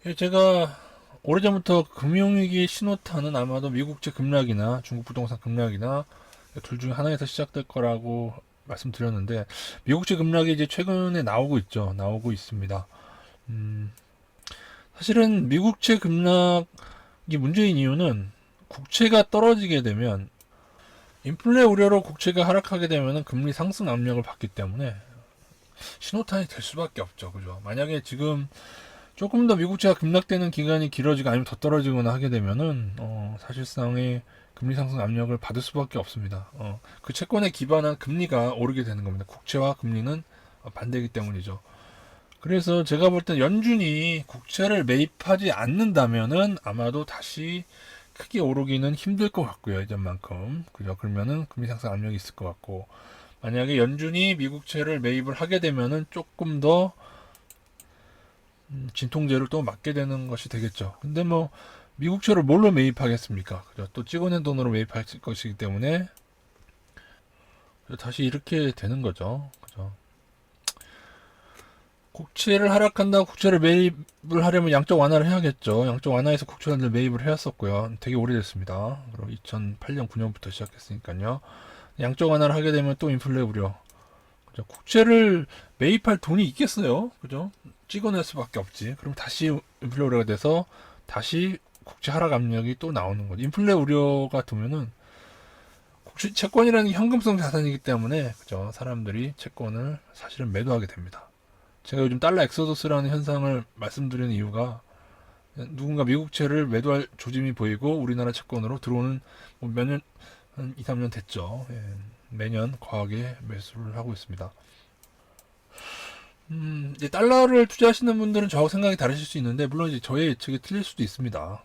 예, 제가 오래전부터 금융위기 신호탄은 아마도 미국제 급락이나 중국 부동산 급락이나 둘 중에 하나에서 시작될 거라고 말씀드렸는데, 미국제 급락이 이제 최근에 나오고 있죠. 나오고 있습니다. 음, 사실은 미국제 급락이 문제인 이유는, 국채가 떨어지게 되면 인플레 우려로 국채가 하락하게 되면 금리 상승 압력을 받기 때문에 신호탄이 될 수밖에 없죠. 그죠? 만약에 지금 조금 더 미국채가 급락되는 기간이 길어지고 아니면 더 떨어지거나 하게 되면은 사실상의 금리 상승 압력을 받을 수밖에 없습니다. 그 채권에 기반한 금리가 오르게 되는 겁니다. 국채와 금리는 반대이기 때문이죠. 그래서 제가 볼 땐 연준이 국채를 매입하지 않는다면은 아마도 다시 크게 오르기는 힘들 것 같고요. 예전만큼. 그죠? 그러면은 금리 상승 압력이 있을 것 같고, 만약에 연준이 미국채를 매입을 하게 되면은 조금 더 진통제를 또 맞게 되는 것이 되겠죠. 근데 뭐 미국채를 뭘로 매입하겠습니까? 그죠? 또 찍어낸 돈으로 매입할 것이기 때문에 다시 이렇게 되는 거죠. 그죠? 국채를 하락한다고 국채를 매입을 하려면 양적 완화를 해야겠죠. 양적 완화해서 국채를 매입을 해왔었고요. 되게 오래됐습니다. 그리고 2008년, 9년부터 시작했으니까요. 양적 완화를 하게 되면 또 인플레 우려. 그죠? 국채를 매입할 돈이 있겠어요? 그죠? 찍어낼 수밖에 없지. 그럼 다시 인플레 우려가 돼서 다시 국채 하락 압력이 또 나오는 거죠. 인플레 우려가 두면은 국채 채권이라는 게 현금성 자산이기 때문에 그죠? 사람들이 채권을 사실은 매도하게 됩니다. 제가 요즘 달러 엑소더스라는 현상을 말씀드리는 이유가, 누군가 미국채를 매도할 조짐이 보이고 우리나라 채권으로 들어오는 몇 년, 한 2, 3년 됐죠. 예, 매년 과하게 매수를 하고 있습니다. 이제 달러를 투자하시는 분들은 저하고 생각이 다르실 수 있는데, 물론 이제 저의 예측이 틀릴 수도 있습니다.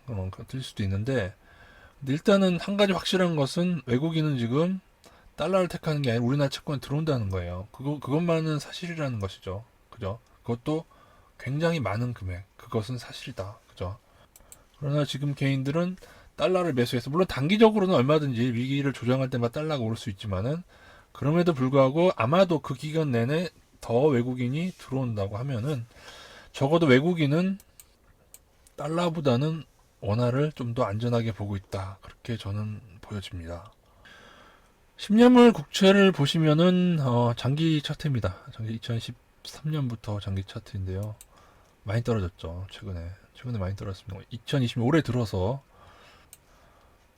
틀릴 수도 있는데, 근데 일단은 한 가지 확실한 것은 외국인은 지금 달러를 택하는 게 아니라 우리나라 채권에 들어온다는 거예요. 그것만은 사실이라는 것이죠. 그죠? 그것도 굉장히 많은 금액. 그것은 사실이다. 그죠? 그러나 지금 개인들은 달러를 매수해서, 물론 단기적으로는 얼마든지 위기를 조정할 때마다 달러가 오를 수 있지만은, 그럼에도 불구하고 아마도 그 기간 내내 더 외국인이 들어온다고 하면은, 적어도 외국인은 달러보다는 원화를 좀 더 안전하게 보고 있다. 그렇게 저는 보여집니다. 10년물 국채를 보시면은 장기 차트입니다. 장기 2013년부터 장기 차트인데요. 많이 떨어졌죠. 최근에 많이 떨어졌습니다. 2020년 올해 들어서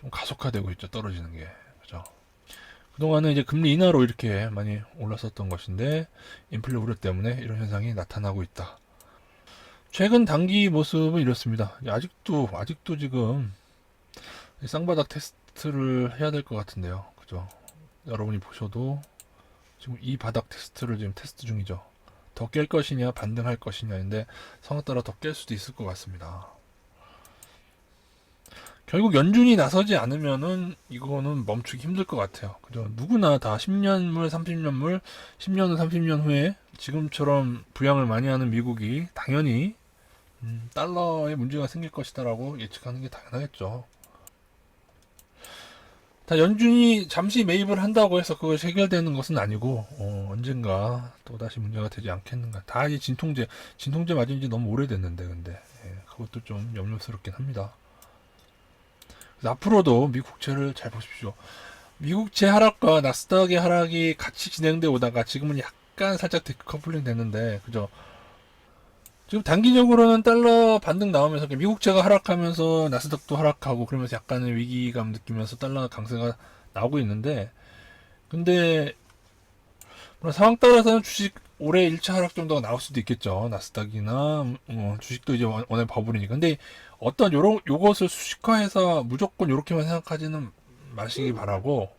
좀 가속화되고 있죠. 떨어지는 게. 그죠? 그동안은 이제 금리 인하로 이렇게 많이 올랐었던 것인데, 인플레 우려 때문에 이런 현상이 나타나고 있다. 최근 단기 모습은 이렇습니다. 아직도 지금 쌍바닥 테스트를 해야 될 것 같은데요. 그죠? 여러분이 보셔도 지금 이 바닥 테스트를 지금 테스트 중이죠. 더 깰 것이냐, 반등할 것이냐인데, 성에 따라 더 깰 수도 있을 것 같습니다. 결국 연준이 나서지 않으면은 이거는 멈추기 힘들 것 같아요. 그죠? 누구나 다 10년물, 30년물, 10년은 30년 후에 지금처럼 부양을 많이 하는 미국이 당연히 달러에 문제가 생길 것이다라고 예측하는 게 당연하겠죠. 다 연준이 잠시 매입을 한다고 해서 그것이 해결되는 것은 아니고, 언젠가 또다시 문제가 되지 않겠는가. 다 이 진통제 맞은 지 너무 오래됐는데, 근데 그것도 좀 염려스럽긴 합니다. 앞으로도 미국채를 잘 보십시오. 미국채 하락과 나스닥의 하락이 같이 진행돼 오다가 지금은 약간 살짝 디커플링 됐는데, 그죠? 지금 단기적으로는 달러 반등 나오면서 미국채가 하락하면서 나스닥도 하락하고 그러면서 약간의 위기감 느끼면서 달러 강세가 나오고 있는데, 근데 상황 따라서는 주식 올해 1차 하락 정도가 나올 수도 있겠죠. 나스닥이나 주식도 이제 원의 버블이니까. 근데 어떤 요것을 수식화해서 무조건 요렇게만 생각하지는 마시기 바라고,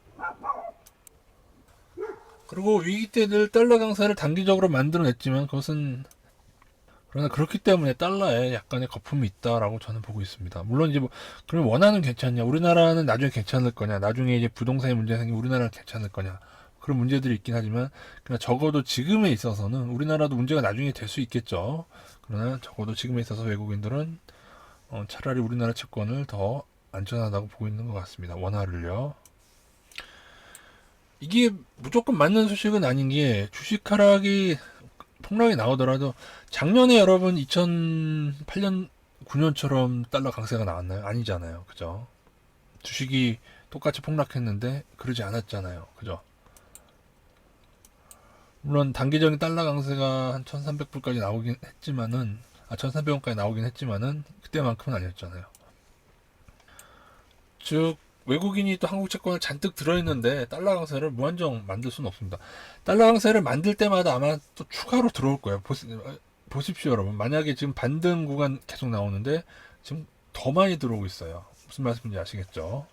그리고 위기 때 늘 달러 강세를 단기적으로 만들어냈지만 그것은, 그러나 그렇기 때문에 달러에 약간의 거품이 있다라고 저는 보고 있습니다. 물론 이제 뭐 그러면 원화는 괜찮냐, 우리나라는 나중에 괜찮을 거냐, 나중에 이제 부동산에 문제 생기면 우리나라는 괜찮을 거냐, 그런 문제들이 있긴 하지만, 그러나 적어도 지금에 있어서는 우리나라도 문제가 나중에 될 수 있겠죠. 그러나 적어도 지금에 있어서 외국인들은 차라리 우리나라 채권을 더 안전하다고 보고 있는 것 같습니다. 원화를요. 이게 무조건 맞는 소식은 아닌 게, 주식 하락이 폭락이 나오더라도 작년에 여러분 2008년 2009년처럼 달러 강세가 나왔나요? 아니잖아요. 그죠? 주식이 똑같이 폭락했는데 그러지 않았잖아요. 그죠? 물론 단기적인 달러 강세가 한 1300불까지 나오긴 했지만은 1300원까지 나오긴 했지만은 그때만큼은 아니었잖아요. 즉 외국인이 또 한국 채권을 잔뜩 들어있는데 달러 강세를 무한정 만들 수는 없습니다. 달러 강세를 만들 때마다 아마 또 추가로 들어올 거예요. 보십시오 여러분. 만약에 지금 반등 구간 계속 나오는데 지금 더 많이 들어오고 있어요. 무슨 말씀인지 아시겠죠?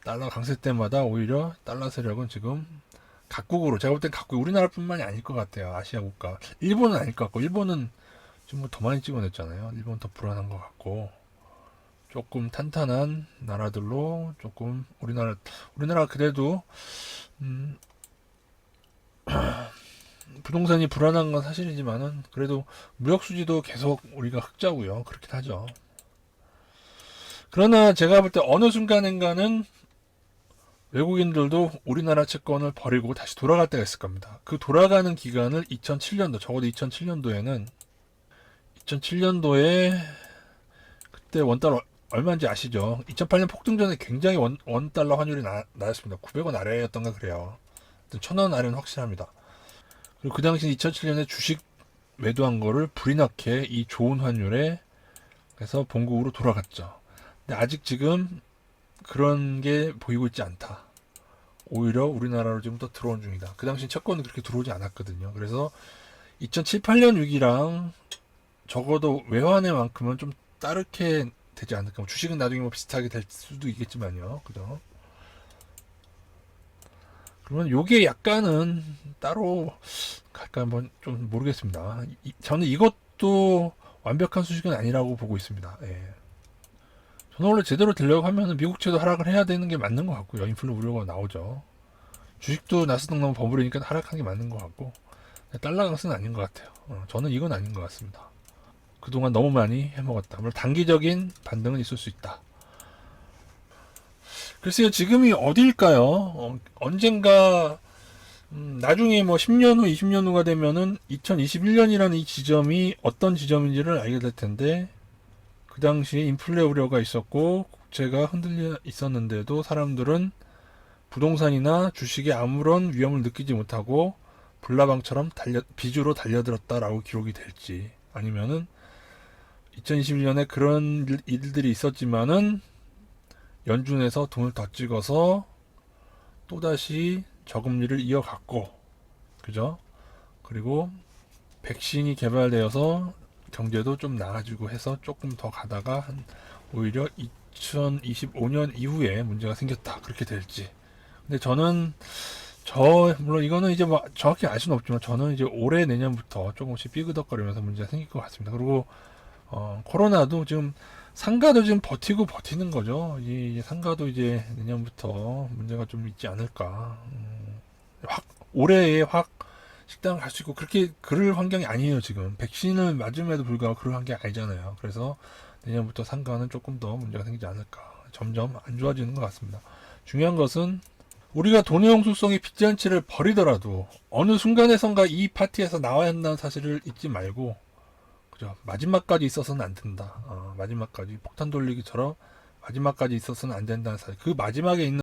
달러 강세 때마다 오히려 달러 세력은 지금 각국으로, 제가 볼 땐 각국, 우리나라뿐만이 아닐 것 같아요. 아시아 국가. 일본은 아닐 것 같고, 일본은 지금 더 많이 찍어냈잖아요. 일본 더 불안한 것 같고, 조금 탄탄한 나라들로 조금 우리나라 그래도 부동산이 불안한 건 사실이지만은 그래도 무역 수지도 계속 우리가 흑자고요. 그렇긴 하죠. 그러나 제가 볼 때 어느 순간인가는 외국인들도 우리나라 채권을 버리고 다시 돌아갈 때가 있을 겁니다. 그 돌아가는 기간을 2007년도, 적어도 2007년도에는 2007년도에 그때 원달러 얼마인지 아시죠? 2008년 폭등 전에 굉장히 원달러 환율이 낮았습니다. 900원 아래였던가 그래요. 1000원 아래는 확실합니다. 그리고 그 당시 2007년에 주식 매도한 거를 불이 나게 이 좋은 환율에 그래서 본국으로 돌아갔죠. 근데 아직 지금 그런 게 보이고 있지 않다. 오히려 우리나라로 지금 더 들어온 중이다. 그 당시 채권은 그렇게 들어오지 않았거든요. 그래서 2007, 8년 위기랑 적어도 외환에만큼은 좀 다르게 되지 않을까. 주식은 나중에 뭐 비슷하게 될 수도 있겠지만요. 그죠? 그러면 요게 약간은 따로 갈까 한번 좀 모르겠습니다. 저는 이것도 완벽한 수식은 아니라고 보고 있습니다. 예. 저는 원래 제대로 되려고 하면은 미국채도 하락을 해야 되는 게 맞는 것 같고요. 인플레 우려가 나오죠. 주식도 나스닥 너무 버무리니까 하락하는 게 맞는 것 같고 달러 강세는 아닌 것 같아요. 저는 이건 아닌 것 같습니다. 그동안 너무 많이 해먹었다. 물론 단기적인 반등은 있을 수 있다. 글쎄요, 지금이 어딜까요? 언젠가 나중에 뭐 10년 후, 20년 후가 되면은 2021년이라는 이 지점이 어떤 지점인지를 알게 될 텐데 그 당시에 인플레 우려가 있었고 국채가 흔들려 있었는데도 사람들은 부동산이나 주식에 아무런 위험을 느끼지 못하고 불나방처럼 비주로 달려들었다라고 기록이 될지, 아니면은 2021년에 그런 일들이 있었지만은 연준에서 돈을 더 찍어서 또다시 저금리를 이어갔고, 그죠? 그리고 백신이 개발되어서 경제도 좀 나아지고 해서 조금 더 가다가 오히려 2025년 이후에 문제가 생겼다. 그렇게 될지. 근데 저는 물론 이거는 이제 뭐 정확히 알 수는 없지만 저는 이제 올해 내년부터 조금씩 삐그덕거리면서 문제가 생길 것 같습니다. 그리고 코로나도 지금 상가도 지금 버티는 거죠. 이 상가도 이제 내년부터 문제가 좀 있지 않을까. 올해에 확 식당 갈 수 있고 그렇게 그럴 환경이 아니에요. 지금 백신을 맞음에도 불구하고 그럴 환경이 아니잖아요. 그래서 내년부터 상가는 조금 더 문제가 생기지 않을까. 점점 안 좋아지는 것 같습니다. 중요한 것은 우리가 돈의 형수성이 빚잔치를 벌이더라도 어느 순간에선가 이 파티에서 나와야 한다는 사실을 잊지 말고, 그죠? 마지막까지 있어서는 안 된다. 마지막까지 폭탄 돌리기처럼 마지막까지 있어서는 안 된다는 사실. 그 마지막에 있는